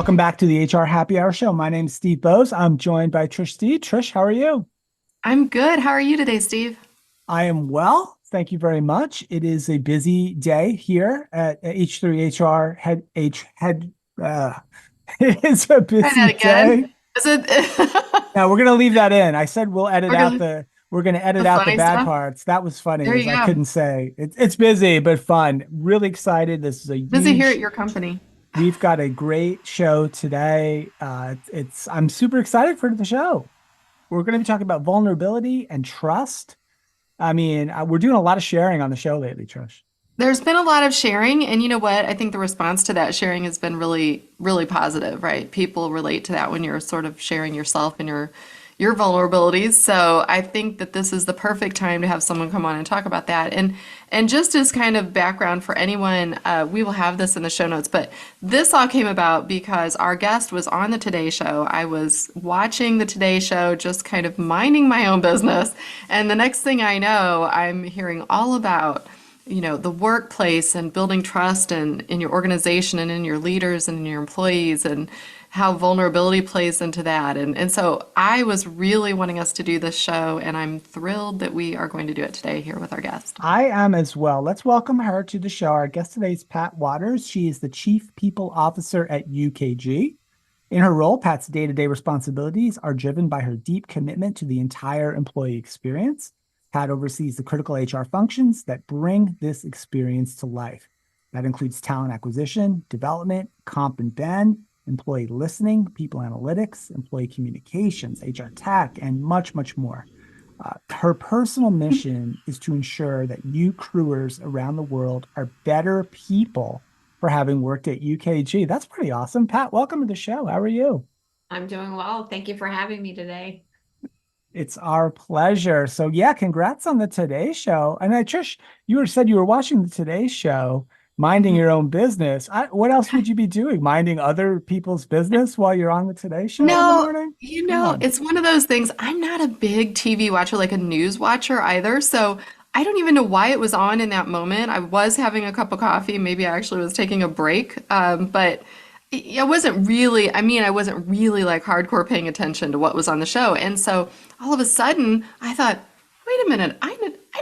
Welcome back to the HR Happy Hour Show. My name is Steve Bose. I'm joined by Trish Steed. Trish, how are you? I'm good. How are you today, Steve? I am well. Thank you very much. It is a busy day here at H3HR head. It is a Try busy that again. day. Is it Now we're gonna leave that in. I said we're gonna we're gonna edit the out the funny bad stuff? parts. That was funny, There as you I go. couldn't say. It's busy but fun. Really excited. This is a Busy here at huge. your company. We've got a great show today. I'm super excited for the show. We're going to be talking about vulnerability and trust. I mean, we're doing a lot of sharing on the show lately, Trish. There's been a lot of sharing, and you know what? I think the response to that sharing has been really, really positive, right? People relate to that when you're sort of sharing yourself and your vulnerabilities. So I think that this is the perfect time to have someone come on and talk about that. And just as kind of background for anyone, we will have this in the show notes, but this all came about because our guest was on the Today Show. I was watching the Today Show, just kind of minding my own business, and the next thing I know, I'm hearing all about the workplace and building trust and in your organization and in your leaders and in your employees and how vulnerability plays into that. And so I was really wanting us to do this show, and I'm thrilled that we are going to do it today here with our guest. I am as well. Let's welcome her to the show. Our guest today is Pat Wadors. She is the Chief People Officer at UKG. In her role, Pat's day-to-day responsibilities are driven by her deep commitment to the entire employee experience. Pat oversees the critical HR functions that bring this experience to life. That includes talent acquisition, development, comp and ben, employee listening, people analytics, employee communications, HR tech, and much, much more. Her personal mission is to ensure that you crewers around the world are better people for having worked at UKG. That's pretty awesome. Pat, welcome to the show. How are you? I'm doing well. Thank you for having me today. It's our pleasure. So yeah, congrats on the Today Show. And Trish, you said you were watching the Today Show, minding Mhm. your own business. What else would you be doing? Minding other people's business while you're on the Today Show in the No, morning? Come on. it's one of those things. I'm not a big TV watcher, like a news watcher either. So I don't even know why it was on in that moment. I was having a cup of coffee. Maybe I actually was taking a break. But I wasn't really, I wasn't really like hardcore paying attention to what was on the show. And so all of a sudden, I thought, wait a minute, I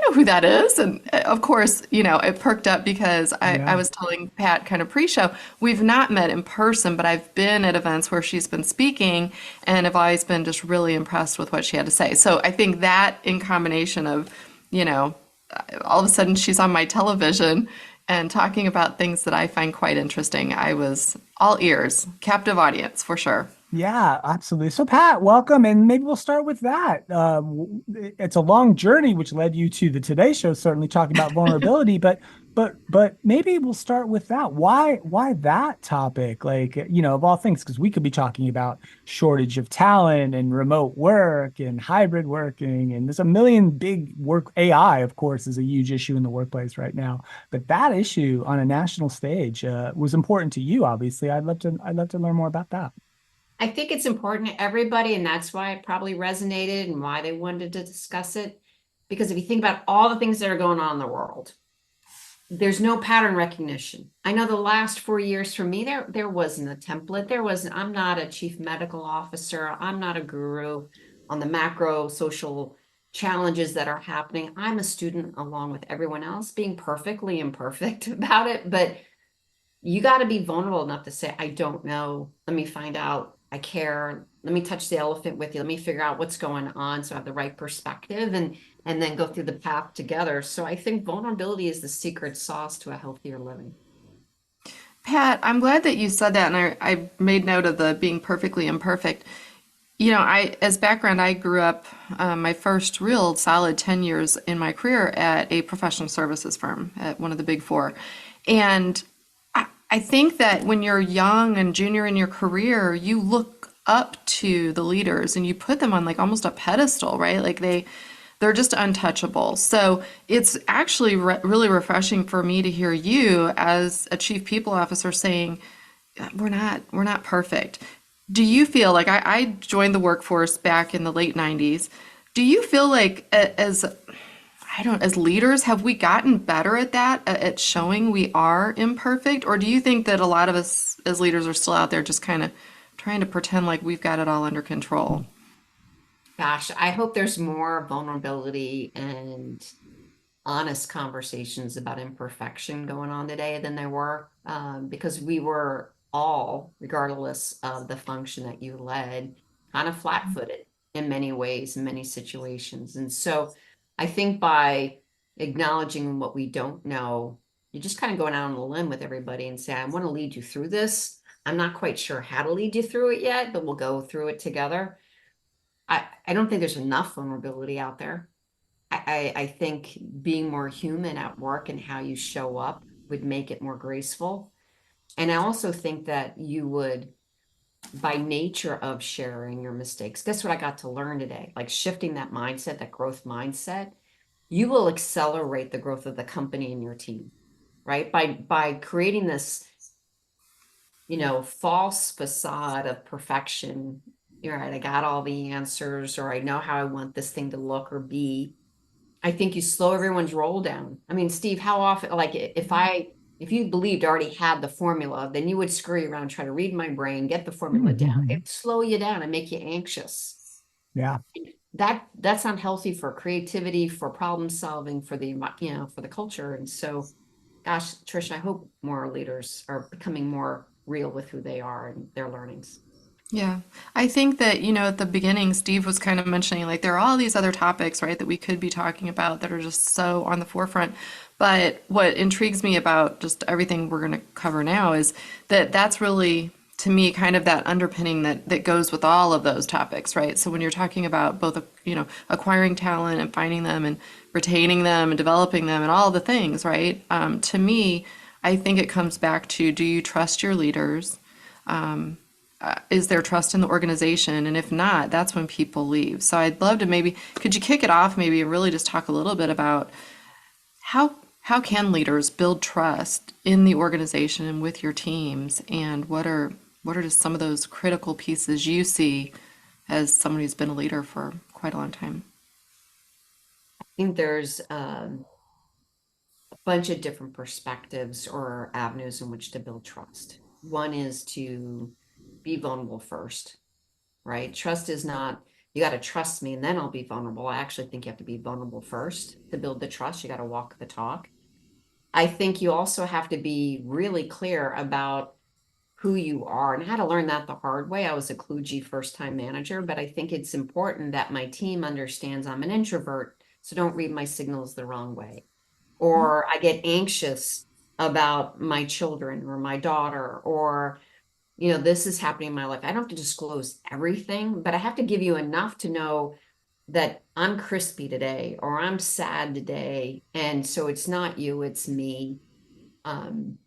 know who that is. And of course, it perked up because I Yeah. was telling Pat kind of pre-show, we've not met in person, but I've been at events where she's been speaking and have always been just really impressed with what she had to say. So I think that in combination of, you know, all of a sudden she's on my television and talking about things that I find quite interesting. I was all ears, captive audience for sure. Yeah, absolutely. So, Pat, welcome, and maybe we'll start with that. It's a long journey, which led you to the Today Show, certainly talking about vulnerability. But maybe we'll start with that. Why that topic? Like, of all things, because we could be talking about shortage of talent and remote work and hybrid working, and there's a million big work. AI, of course, is a huge issue in the workplace right now. But that issue on a national stage was important to you, obviously. I'd love to learn more about that. I think it's important to everybody, and that's why it probably resonated and why they wanted to discuss it. Because if you think about all the things that are going on in the world, there's no pattern recognition. I know the last 4 years for me, there wasn't a template. I'm not a chief medical officer. I'm not a guru on the macro social challenges that are happening. I'm a student along with everyone else, being perfectly imperfect about it. But you got to be vulnerable enough to say, I don't know. Let me find out. I care. Let me touch the elephant with you. Let me figure out what's going on so I have the right perspective and then go through the path together. So I think vulnerability is the secret sauce to a healthier living. Pat, I'm glad that you said that, and I made note of the being perfectly imperfect. As background, I grew up my first real solid 10 years in my career at a professional services firm at one of the big four. And I think that when you're young and junior in your career, you look up to the leaders and you put them on like almost a pedestal, right? Like they're just untouchable. So it's actually really refreshing for me to hear you as a chief people officer saying, we're not perfect. Do you feel like I joined the workforce back in the late 90s? Do you feel like as I don't, as leaders, have we gotten better at that, at showing we are imperfect? Or do you think that a lot of us as leaders are still out there just kind of trying to pretend like we've got it all under control? Gosh, I hope there's more vulnerability and honest conversations about imperfection going on today than there were, because we were all, regardless of the function that you led, kind of flat-footed in many ways, in many situations. And so I think by acknowledging what we don't know, you're just kind of going out on a limb with everybody and say, I want to lead you through this. I'm not quite sure how to lead you through it yet, but we'll go through it together. I don't think there's enough vulnerability out there. I think being more human at work and how you show up would make it more graceful. And I also think that you would, by nature of sharing your mistakes, guess what I got to learn today? Like shifting that mindset, that growth mindset, you will accelerate the growth of the company and your team, right? By creating this, false facade of perfection. You're right, I got all the answers, or I know how I want this thing to look or be. I think you slow everyone's roll down. I mean, Steve, how often, like if you believed I already had the formula, then you would scurry around, try to read my brain, get the formula down. It would slow you down and make you anxious. Yeah. That's not healthy for creativity, for problem solving, for for the culture. And so, gosh, Trish, I hope more leaders are becoming more real with who they are and their learnings. Yeah. I think that, at the beginning, Steve was kind of mentioning like there are all these other topics, right, that we could be talking about that are just so on the forefront. But what intrigues me about just everything we're going to cover now is that that's really, to me, kind of that underpinning that goes with all of those topics, right? So when you're talking about both, acquiring talent and finding them and retaining them and developing them and all the things, right? To me, I think it comes back to, do you trust your leaders? Is there trust in the organization? And if not, that's when people leave. So I'd love to could you kick it off maybe and really just talk a little bit about how can leaders build trust in the organization and with your teams? And what are just some of those critical pieces you see as somebody who's been a leader for quite a long time? I think there's a bunch of different perspectives or avenues in which to build trust. One is to be vulnerable first, right? Trust is not, you got to trust me and then I'll be vulnerable. I actually think you have to be vulnerable first to build the trust. You got to walk the talk. I think you also have to be really clear about who you are. And I had to learn that the hard way. I was a kludgy first-time manager, but I think it's important that my team understands I'm an introvert, so don't read my signals the wrong way. Or I get anxious about my children or my daughter, or this is happening in my life. I don't have to disclose everything, but I have to give you enough to know that I'm crispy today or I'm sad today. And so it's not you, it's me. Um,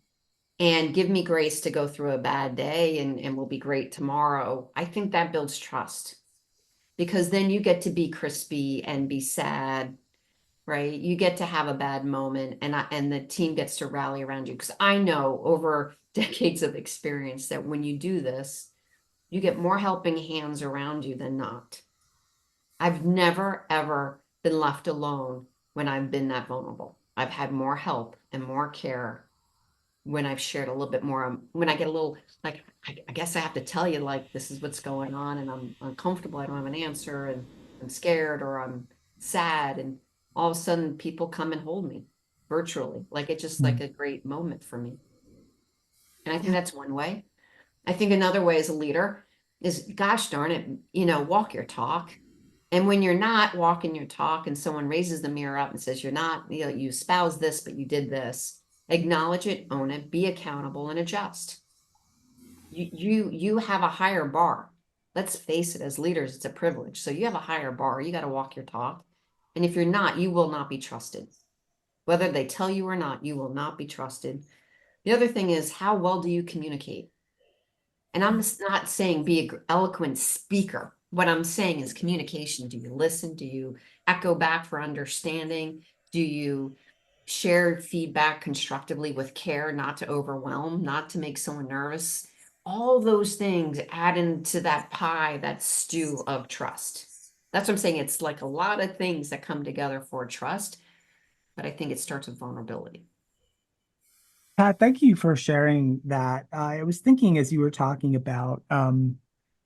and give me grace to go through a bad day and we'll be great tomorrow. I think that builds trust because then you get to be crispy and be sad, right? You get to have a bad moment and the team gets to rally around you. Because I know over decades of experience that when you do this, you get more helping hands around you than not. I've never, ever been left alone when I've been that vulnerable. I've had more help and more care when I've shared a little bit more. When I get a little, like, I guess I have to tell you, like, this is what's going on and I'm uncomfortable. I don't have an answer and I'm scared or I'm sad. And all of a sudden people come and hold me virtually. Like, it's just like a great moment for me. And I think that's one way. I think another way as a leader is, gosh darn it, walk your talk. And when you're not walking your talk and someone raises the mirror up and says, you're not, you espouse this, but you did this, acknowledge it, own it, be accountable and adjust. You have a higher bar. Let's face it, as leaders, it's a privilege. So you have a higher bar. You got to walk your talk. And if you're not, you will not be trusted. Whether they tell you or not, you will not be trusted. The other thing is, how well do you communicate? And I'm not saying be an eloquent speaker. What I'm saying is communication. Do you listen? Do you echo back for understanding? Do you share feedback constructively with care, not to overwhelm, not to make someone nervous? All those things add into that pie, that stew of trust. That's what I'm saying. It's like a lot of things that come together for trust. but I think it starts with vulnerability. Pat, thank you for sharing that. I was thinking as you were talking about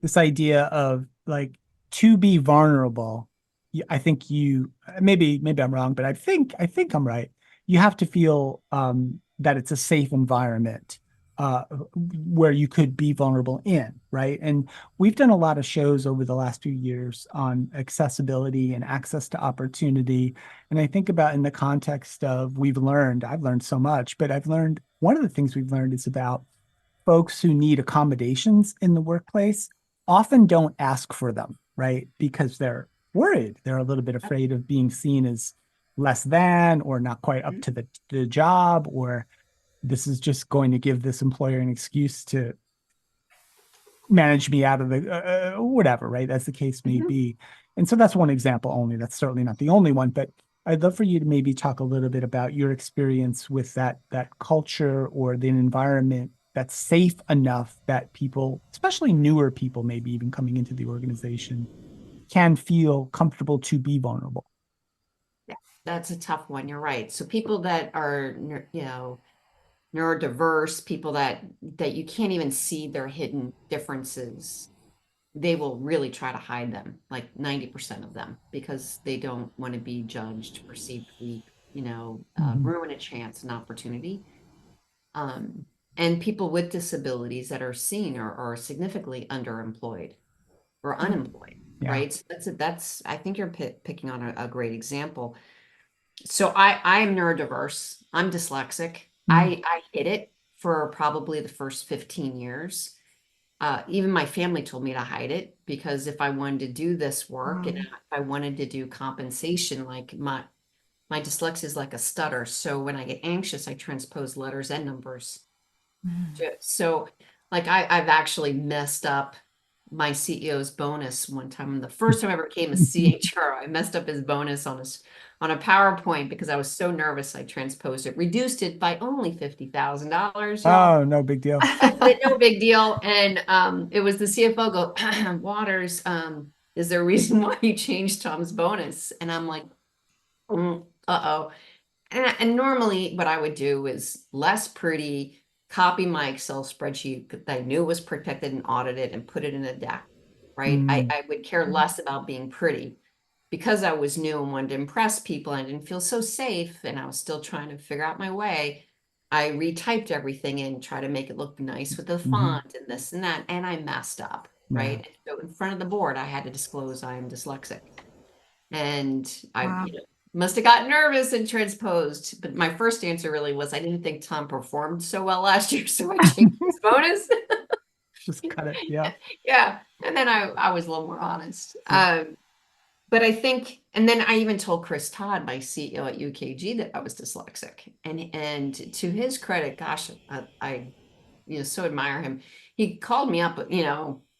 this idea of like to be vulnerable. I think you maybe I'm wrong, but I think I'm right. You have to feel that it's a safe environment where you could be vulnerable in, right? And we've done a lot of shows over the last few years on accessibility and access to opportunity. And I think about in the context of I've learned so much, but I've learned one of the things we've learned is about folks who need accommodations in the workplace often don't ask for them, right? Because they're worried. They're a little bit afraid of being seen as less than or not quite up to the job, or this is just going to give this employer an excuse to manage me out of the whatever, right? As the case may Mhm. be. And so that's one example only. That's certainly not the only one, but I'd love for you to maybe talk a little bit about your experience with that culture or the environment that's safe enough that people, especially newer people, maybe even coming into the organization, can feel comfortable to be vulnerable. Yeah, that's a tough one. You're right. So people that are, neurodiverse, people that you can't even see their hidden differences, they will really try to hide them, like 90% of them, because they don't want to be judged, perceived weak, Mhm. ruin a chance, an opportunity. Um, and people with disabilities that are seen or significantly underemployed or unemployed, Yeah. right? So that's I think you're picking on a great example. So I am neurodiverse. I'm dyslexic. Mm. I hid it for probably the first 15 years. Even my family told me to hide it because if I wanted to do this work and if I wanted to do compensation, like my dyslexia is like a stutter. So when I get anxious, I transpose letters and numbers. So like I've actually messed up my CEO's bonus one time. The first time I ever came a CHRO, I messed up his bonus on a PowerPoint because I was so nervous. I transposed it, reduced it by only $50,000, y'all. Oh, no big deal. No big deal. And it was the CFO go, Waters, is there a reason why you changed Tom's bonus? And I'm like, uh-oh. And normally what I would do is less pretty, copy my Excel spreadsheet that I knew was protected and audited and put it in a deck, right? Mm. I would care less about being pretty because I was new and wanted to impress people and I didn't feel so safe and I was still trying to figure out my way. I retyped everything and try to make it look nice with the Mhm. font and this and that, and I messed up, Yeah. right? So in front of the board, I had to disclose I am dyslexic. And I, must have gotten nervous and transposed. But my first answer really was I didn't think Tom performed so well last year, so I changed his bonus. Just cut it. Yeah. Yeah. And then I was a little more honest. Yeah. But I think, and then I even told Chris Todd, my CEO at UKG, that I was dyslexic. And to his credit, gosh, I so admire him. He called me up,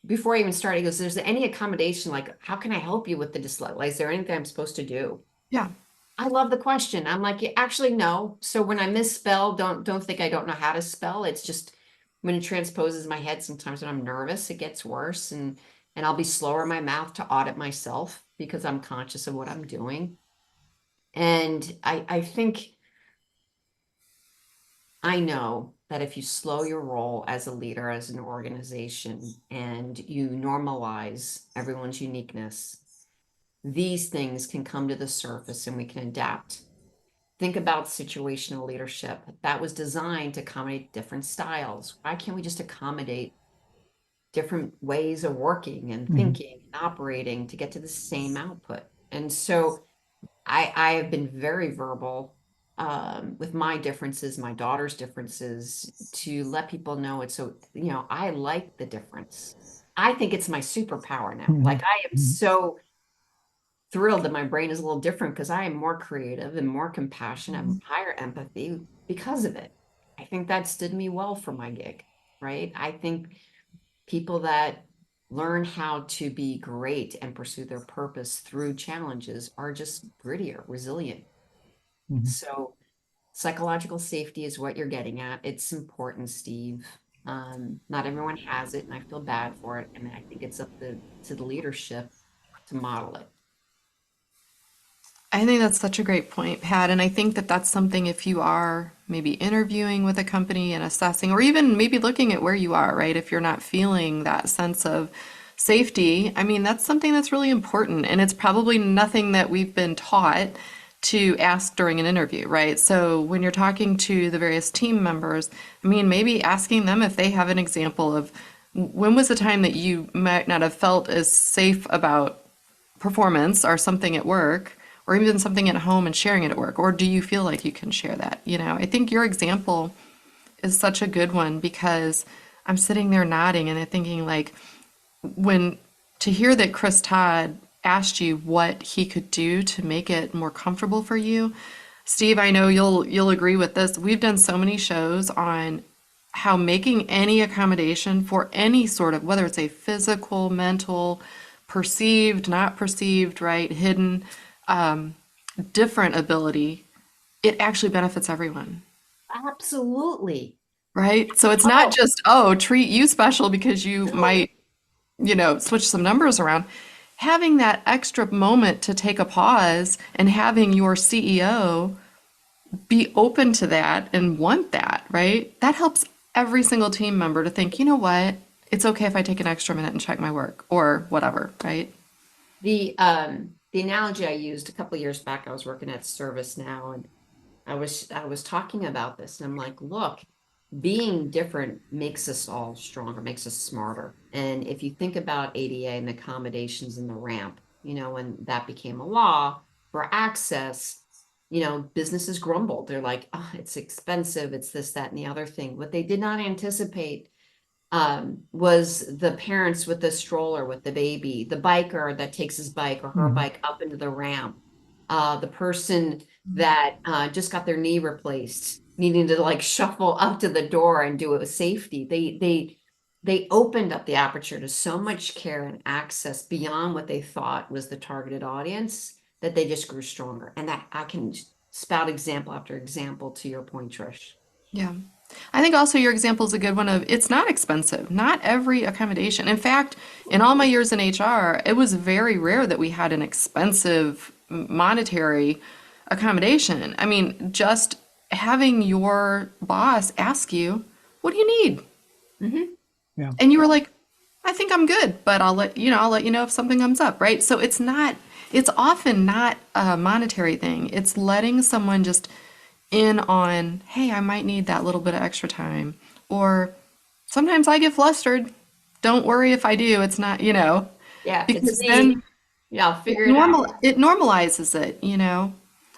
before I even started, he goes, "There's any accommodation, like how can I help you with the dyslexia? Like, is there anything I'm supposed to do?" Yeah. I love the question. I'm like, "Yeah, actually, no. So when I misspell, don't think I don't know how to spell. It's just when it transposes my head, sometimes when I'm nervous, it gets worse and I'll be slower in my mouth to audit myself because I'm conscious of what I'm doing. And I think I know that if you slow your role as a leader, as an organization, and you normalize everyone's uniqueness, these things can come to the surface and we can adapt. Think about situational leadership. That was designed to accommodate different styles. Why can't we just accommodate different ways of working and Mhm. thinking and operating to get to the same output? And so I have been very verbal with my differences, my daughter's differences, to let people know it's so, I like the difference. I think it's my superpower now. Like Mhm. I am Mhm. so thrilled that my brain is a little different because I am more creative and more compassionate and higher empathy because of it. I think that stood me well for my gig, right? I think people that learn how to be great and pursue their purpose through challenges are just grittier, resilient. Mhm. So psychological safety is what you're getting at. It's important, Steve. Not everyone has it, and I feel bad for it. I think it's up to the leadership to model it. I think that's such a great point, Pat. And I think that that's something if you are maybe interviewing with a company and assessing, or even maybe looking at where you are, right? If you're not feeling that sense of safety, I mean, that's something that's really important. And it's probably nothing that we've been taught to ask during an interview, right? So when you're talking to the various team members, I mean, maybe asking them if they have an example of when was the time that you might not have felt as safe about performance or something at work or even something at home and sharing it at work, or do you feel like you can share that? I think your example is such a good one because I'm sitting there nodding and I'm thinking like when to hear that Chris Todd asked you what he could do to make it more comfortable for you. Steve, I know you'll agree with this. We've done so many shows on how making any accommodation for any sort of, whether it's a physical, mental, perceived, not perceived, right, hidden, different ability, it actually benefits everyone, Absolutely. right? So it's not Oh, just, oh, treat you special because you no. might, switch some numbers around. Having that extra moment to take a pause and having your CEO be open to that and want that, right? That helps every single team member to think, you know what? It's okay if I take an extra minute and check my work or whatever, right? The analogy I used a couple of years back, I was working at ServiceNow and I was talking about this and I'm like, look, being different makes us all stronger, makes us smarter. And if you think about ADA and the accommodations in the ramp, when that became a law for access, businesses grumbled. They're like, oh, it's expensive, it's this, that, and the other thing. What they did not anticipate was the parents with the stroller with the baby, the biker that takes his bike or her Mhm. bike up into the ramp, the person that just got their knee replaced, needing to like shuffle up to the door and do it with safety. They opened up the aperture to so much care and access beyond what they thought was the targeted audience that they just grew stronger. And that I can spout example after example to your point, Trish. Yeah. I think also your example is a good one of it's not expensive. Not every accommodation. In fact, in all my years in HR, it was very rare that we had an expensive monetary accommodation. I mean, just having your boss ask you, what do you need? Mm-hmm. Yeah. And you were like, I think I'm good, but I'll let you know if something comes up, right? So it's often not a monetary thing. It's letting someone just in on, hey, I might need that little bit of extra time. Or sometimes I get flustered. Don't worry if I do. It's not, Yeah, it's because me. then Yeah, I'll figure it out. it normalizes it.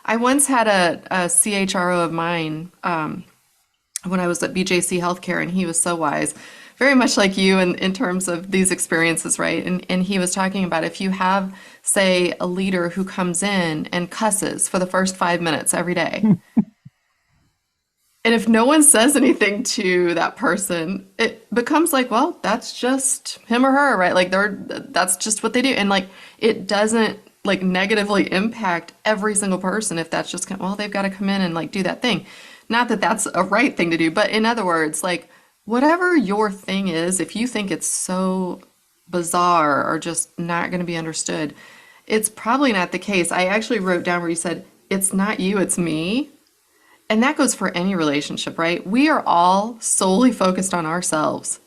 I once had a CHRO of mine when I was at BJC Healthcare, and he was so wise, very much like you in terms of these experiences, right? And he was talking about if you have, say, a leader who comes in and cusses for the first 5 minutes every day, and if no one says anything to that person, it becomes like, well, that's just him or her, right? Like that's just what they do. And like it doesn't like negatively impact every single person if that's just, well, they've got to come in and like do that thing. Not that that's a right thing to do, but in other words, like whatever your thing is, if you think it's so bizarre or just not going to be understood, it's probably not the case. I actually wrote down where you said, it's not you, it's me. And that goes for any relationship, right? We are all solely focused on ourselves.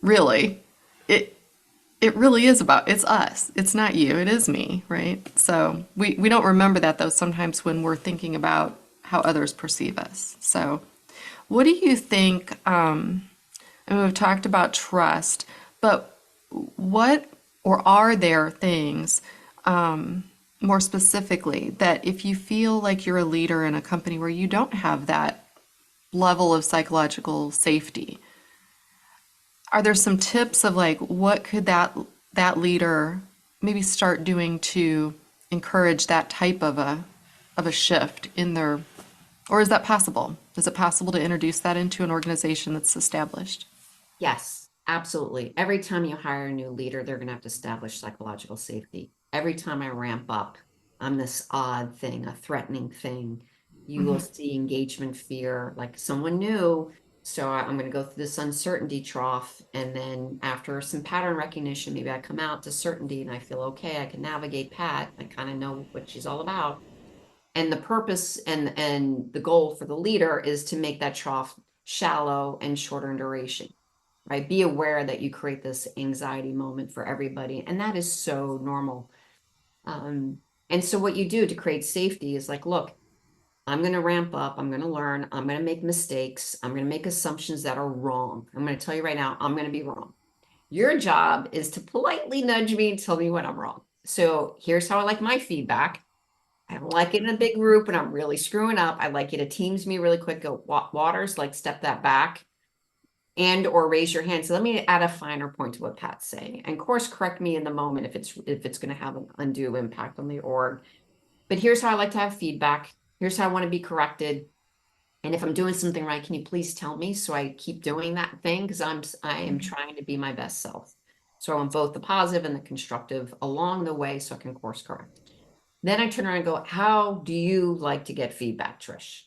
Really. It it really is about it's us. It's not you, it is me, right? So we don't remember that though sometimes when we're thinking about how others perceive us. So what do you think, and we've talked about trust, but what or are there things more specifically that if you feel like you're a leader in a company where you don't have that level of psychological safety, are there some tips of like what could that leader maybe start doing to encourage that type of a shift in their, or is that possible? Is it possible to introduce that into an organization that's established? Yes, absolutely. Every time you hire a new leader, they're going to have to establish psychological safety. Every time I ramp up, I'm this odd thing, a threatening thing. You will see engagement fear, like someone new. So I'm going to go through this uncertainty trough. And then after some pattern recognition, maybe I come out to certainty and I feel okay. I can navigate Pat. I kind of know what she's all about. And the purpose and the goal for the leader is to make that trough shallow and shorter in duration, right? Be aware that you create this anxiety moment for everybody, and that is so normal. And so what you do to create safety is like, look, I'm going to ramp up. I'm going to learn. I'm going to make mistakes. I'm going to make assumptions that are wrong. I'm going to tell you right now, I'm going to be wrong. Your job is to politely nudge me and tell me when I'm wrong. So here's how I like my feedback. I don't like it in a big group and I'm really screwing up. I like you to teams me really quick, go Waters, like step that back and or raise your hand. So let me add a finer point to what Pat's saying. And course correct me in the moment if it's going to have an undue impact on the org. But here's how I like to have feedback. Here's how I want to be corrected. And if I'm doing something right, can you please tell me so I keep doing that thing? Because I am trying to be my best self. So I want both the positive and the constructive along the way so I can course correct. Then I turn around and go, how do you like to get feedback, Trish?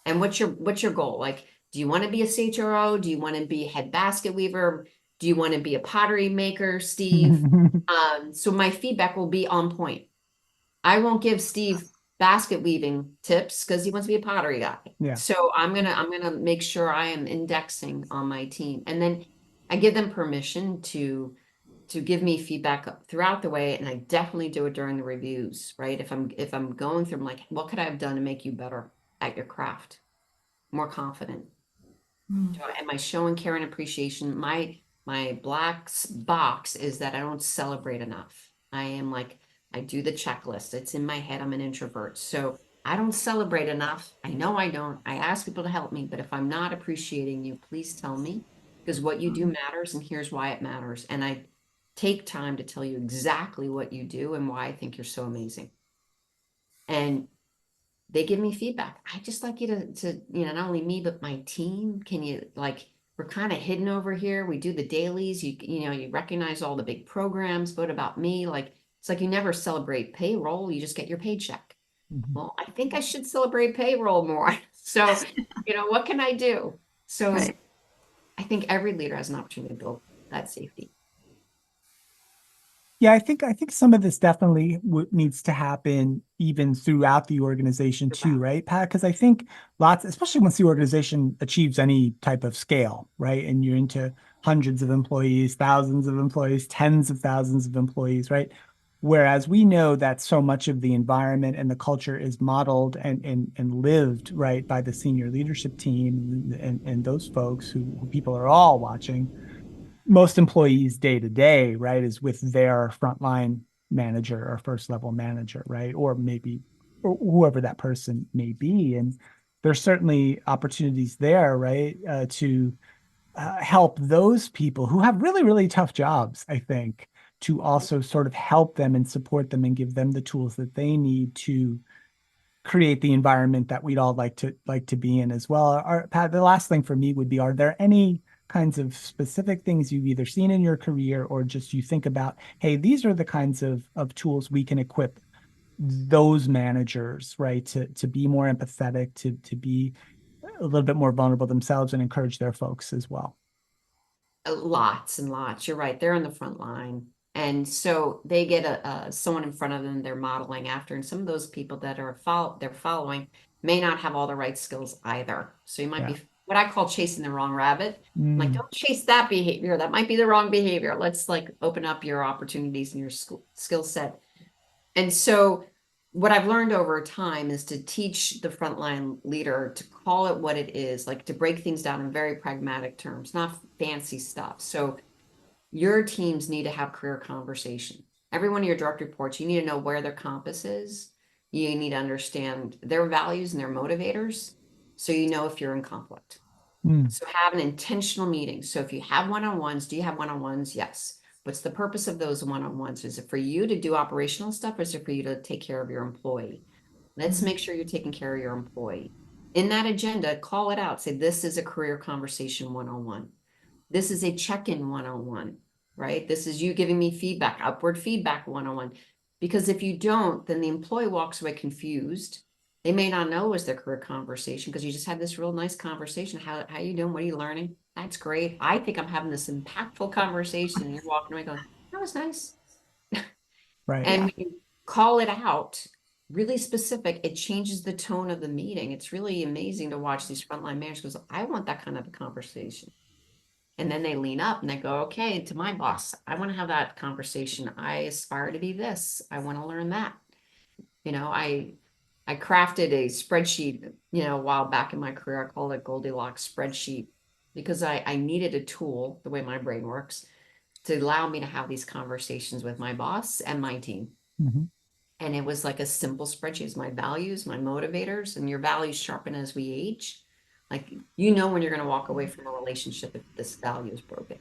And what's your goal? Like, do you want to be a CHRO? Do you want to be a head basket weaver? Do you want to be a pottery maker, Steve? So my feedback will be on point. I won't give Steve basket weaving tips because he wants to be a pottery guy. Yeah. So I'm gonna make sure I am indexing on my team. And then I give them permission to give me feedback throughout the way, and I definitely do it during the reviews, right? If I'm going through, I'm like, what could I have done to make you better at your craft, more confident? Am I showing care and appreciation? My black box is that I don't celebrate enough. I am like, I do the checklist. It's in my head. I'm an introvert. So I don't celebrate enough. I know I don't. I ask people to help me, but if I'm not appreciating you, please tell me because what you do matters and here's why it matters. And I take time to tell you exactly what you do and why I think you're so amazing. And they give me feedback. I just like you to, not only me, but my team. Can you like, we're kind of hidden over here. We do the dailies. You recognize all the big programs, but about me, like, it's like you never celebrate payroll. You just get your paycheck. Well, I think I should celebrate payroll more. So, what can I do? So Right. I think every leader has an opportunity to build that safety. Yeah, I think some of this definitely needs to happen even throughout the organization too, right, Pat? Because I think lots, especially once the organization achieves any type of scale, right, and you're into hundreds of employees, thousands of employees, tens of thousands of employees, right? Whereas we know that so much of the environment and the culture is modeled and lived, right, by the senior leadership team and those folks who people are all watching most employees day to day, right, is with their frontline manager or first level manager, right? Or maybe or whoever that person may be. And there's certainly opportunities there, right, to help those people who have really, really tough jobs, I think, to also sort of help them and support them and give them the tools that they need to create the environment that we'd all like to be in as well. Pat, the last thing for me would be, are there any kinds of specific things you've either seen in your career or just you think about, hey, these are the kinds of tools we can equip those managers, right, to be more empathetic, to be a little bit more vulnerable themselves and encourage their folks as well. Lots and lots. You're right. They're on the front line. And so they get someone in front of them they're modeling after. And some of those people that they're following may not have all the right skills either. So you might Yeah. be what I call chasing the wrong rabbit. I'm like, Mm, don't chase that behavior. That might be the wrong behavior. Let's like open up your opportunities and your skill set. And so what I've learned over time is to teach the frontline leader to call it what it is, like to break things down in very pragmatic terms, not fancy stuff. So your teams need to have career conversation. Every one of your direct reports, you need to know where their compass is. You need to understand their values and their motivators so you know if you're in conflict. mm, So have an intentional meeting. So if you have one-on-ones, do you have one-on-ones? Yes. What's the purpose of those one-on-ones? Is it for you to do operational stuff or is it for you to take care of your employee? Let's make sure you're taking care of your employee. In that agenda, call it out. Say, this is a career conversation one-on-one. This is a check-in one-on-one, right? This is you giving me feedback, upward feedback one-on-one. Because if you don't, then the employee walks away confused. They may not know it was their career conversation because you just had this real nice conversation. How you doing? What are you learning? That's great. I think I'm having this impactful conversation. And you're walking away going, that was nice. right. And when you call it out, really specific, it changes the tone of the meeting. It's really amazing to watch these frontline managers go, I want that kind of a conversation. And then they lean up and they go, okay, to my boss, I want to have that conversation. I aspire to be this. I want to learn that. You know, I crafted a spreadsheet, a while back in my career. I called it Goldilocks spreadsheet because I needed a tool, the way my brain works, to allow me to have these conversations with my boss and my team. Mhm. And it was like a simple spreadsheet. It's my values, my motivators, and your values sharpen as we age. Like, when you're going to walk away from a relationship if this value is broken,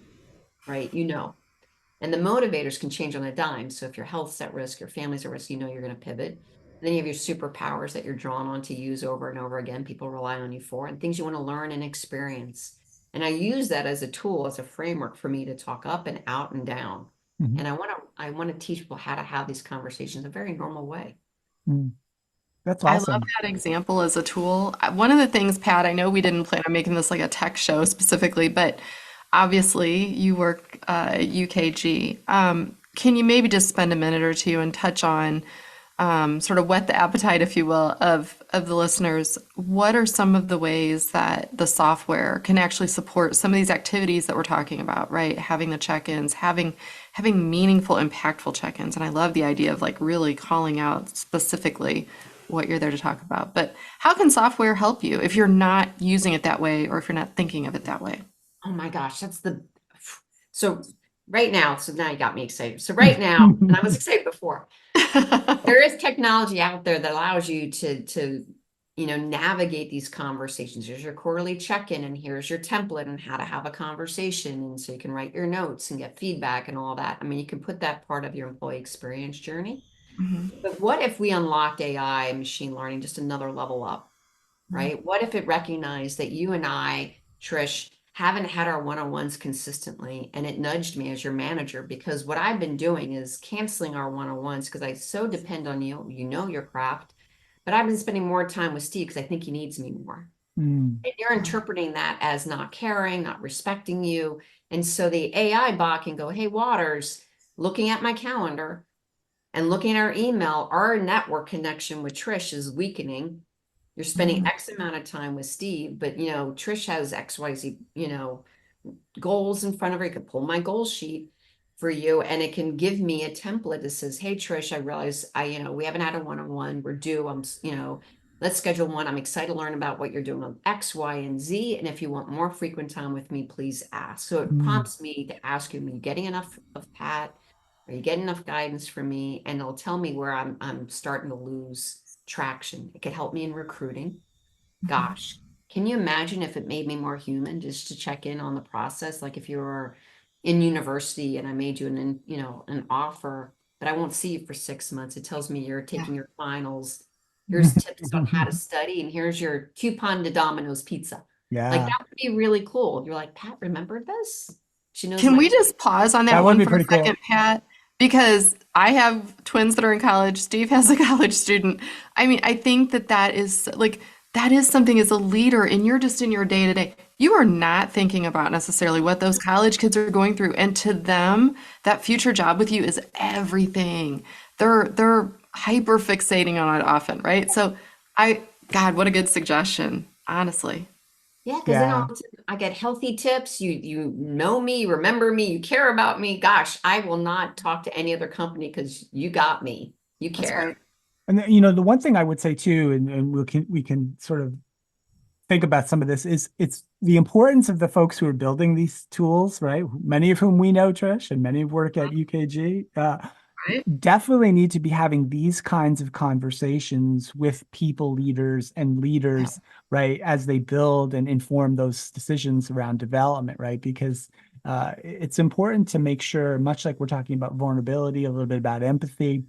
right? And the motivators can change on a dime. So if your health's at risk, your family's at risk, you're going to pivot. And then you have your superpowers that you're drawn on to use over and over again. People rely on you for, and things you want to learn and experience. And I use that as a tool, as a framework for me to talk up and out and down. Mhm. And I want to teach people how to have these conversations in a very normal way. Mm. That's I love awesome. that example as a tool. One of the things, Pat, I know we didn't plan on making this like a tech show specifically, but obviously you work at UKG. Can you maybe just spend a minute or two and touch on sort of whet the appetite, if you will, of the listeners? What are some of the ways that the software can actually support some of these activities that we're talking about, right? Having the check-ins, having meaningful, impactful check-ins. And I love the idea of like really calling out specifically what you're there to talk about. But how can software help you if you're not using it that way or if you're not thinking of it that way? Oh my gosh, so right now, so now you got me excited. So right now, and I was excited before, there is technology out there that allows you to navigate these conversations. Here's your quarterly check-in, and here's your template on how to have a conversation. And so you can write your notes and get feedback and all that. I mean, you can put that part of your employee experience journey. But what if we unlocked AI and machine learning just another level up? Right? What if it recognized that you and I, Trish, haven't had our one-on-ones consistently, and it nudged me as your manager? Because what I've been doing is canceling our one-on-ones because I so depend on you. You know your craft, but I've been spending more time with Steve because I think he needs me more. Mm. And you're interpreting that as not caring, not respecting you. And so the AI bot can go, hey, Waters, looking at my calendar and looking at our email, our network connection with Trish is weakening. You're spending X amount of time with Steve, but Trish has XYZ, goals in front of her. You can pull my goal sheet for you, and it can give me a template that says, hey, Trish, I realize we haven't had a one-on-one. We're due. Let's schedule one. I'm excited to learn about what you're doing on X, Y, and Z. And if you want more frequent time with me, please ask. So it Mm. prompts me to ask you, are you getting enough of Pat? Are you getting enough guidance from me? And it'll tell me where I'm starting to lose traction. It could help me in recruiting. Gosh, can you imagine if it made me more human just to check in on the process? Like if you were in university and I made you an offer, but I won't see you for 6 months. It tells me you're taking your finals. Here's tips on how to study, and here's your coupon to Domino's Pizza. Like Yeah, that would be really cool. You're like, Pat, remember this? She knows Can my we just pause on that that would one be for a pretty second, cool. Pat? Because I have twins that are in college. Steve has a college student. I mean, I think that that is like, that is something as a leader, and you're just in your day to day. You are not thinking about necessarily what those college kids are going through. And to them, that future job with you is everything. They're hyper fixating on it often, right? So God, what a good suggestion, honestly. Yeah, because then all Yeah. of a sudden I get healthy tips. You know me, you remember me, you care about me. Gosh, I will not talk to any other company because you got me. You That's care. right. And the one thing I would say too, and we can sort of think about some of this is it's the importance of the folks who are building these tools, right? Many of whom we know, Trish, and many work at UKG. Right? Definitely need to be having these kinds of conversations with people leaders and Yeah. leaders, right, as they build and inform those decisions around development, right? Because it's important to make sure, much like we're talking about vulnerability, a little bit about empathy,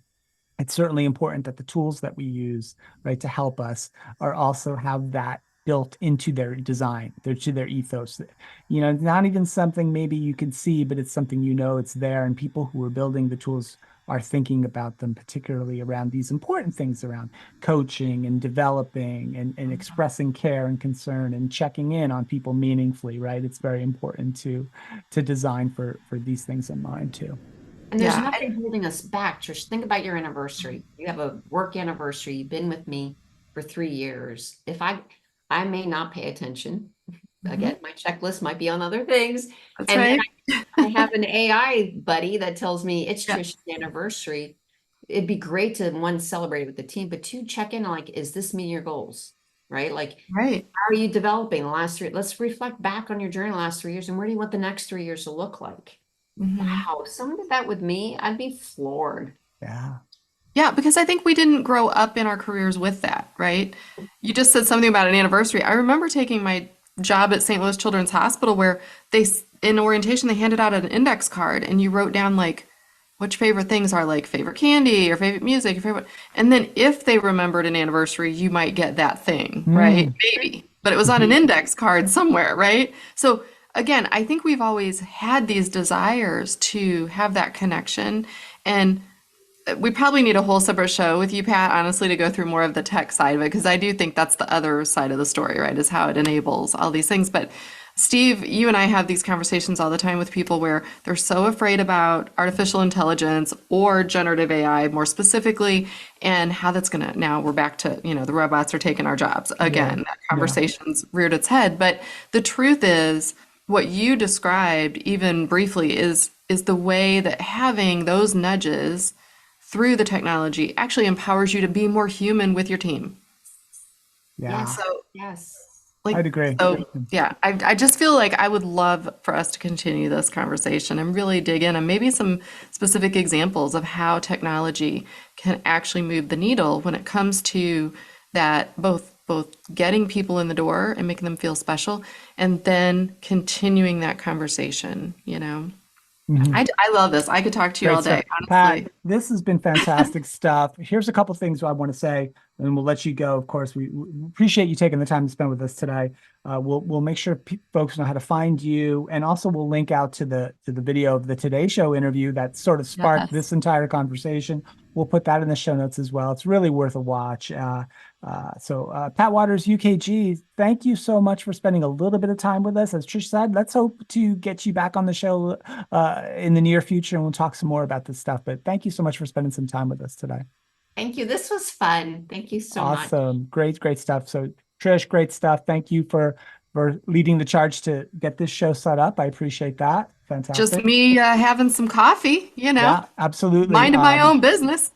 it's certainly important that the tools that we use, right, to help us are also have that built into their design, to their ethos. It's not even something maybe you can see, but it's something it's there, and people who are building the tools are thinking about them, particularly around these important things around coaching and developing and expressing care and concern and checking in on people meaningfully, right? It's very important to design for these things in mind too. And there's Yeah, nothing holding us back. Trish, think about your anniversary. You have a work anniversary. You've been with me for 3 years. If I may not pay attention. Again, my checklist might be on other things. that's And then right. I have an AI buddy that tells me it's Yeah. Trish's anniversary. It'd be great to, one, celebrate with the team, but two, check in on, like, is this meeting your goals? Right? Like, Right. how are you developing the last three? Let's reflect back on your journey the last 3 years, and where do you want the next 3 years to look like? Mhm. Wow, if someone did that with me, I'd be floored. Yeah. Yeah, because I think we didn't grow up in our careers with that, right? You just said something about an anniversary. I remember taking my job at St. Louis Children's Hospital where in orientation, they handed out an index card and you wrote down like what your favorite things are, like favorite candy or favorite music, your favorite. And then if they remembered an anniversary, you might get that thing, right? Mm. Maybe, but it was on an index card somewhere, right? So again, I think we've always had these desires to have that connection. And we probably need a whole separate show with you, Pat, honestly, to go through more of the tech side of it, because I do think that's the other side of the story, right? Is how it enables all these things. But Steve, you and I have these conversations all the time with people where they're so afraid about artificial intelligence or generative AI more specifically, and how that's going to, now we're back to, the robots are taking our jobs again. That conversation's reared its head. But the truth is, what you described, even briefly, is the way that having those nudges through the technology actually empowers you to be more human with your team. Yeah. Yes, So, yes. I'd agree. so yeah, I just feel like I would love for us to continue this conversation and really dig in and maybe some specific examples of how technology can actually move the needle when it comes to that, both getting people in the door and making them feel special, and then continuing that conversation. Mhm. I love this. I could talk to you Great all day, stuff. Pat, honestly. this has been fantastic stuff. Here's a couple things I want to say, and we'll let you go. Of course, we appreciate you taking the time to spend with us today. We'll make sure folks know how to find you, and also we'll link out to the video of the Today Show interview that sort of sparked Yes. this entire conversation. We'll put that in the show notes as well. It's really worth a watch. So Pat Wadors, UKG, thank you so much for spending a little bit of time with us. As Trish said, let's hope to get you back on the show in the near future, and we'll talk some more about this stuff. But thank you so much for spending some time with us today. Thank you. This was fun. Thank you so much. Awesome. Great stuff. So Trish, great stuff. Thank you for leading the charge to get this show set up. I appreciate that. Just Fantastic. me having some coffee, Yeah, absolutely. minding my own business.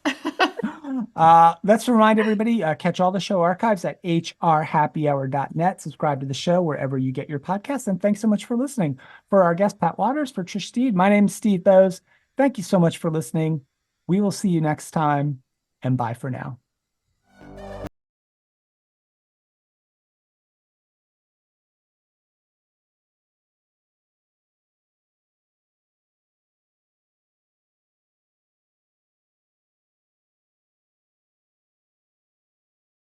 Let's remind everybody, catch all the show archives at hrhappyhour.net. Subscribe to the show wherever you get your podcasts. And thanks so much for listening. For our guest, Pat Wadors, for Trish Steed, my name is Steve Bowes. Thank you so much for listening. We will see you next time, and bye for now.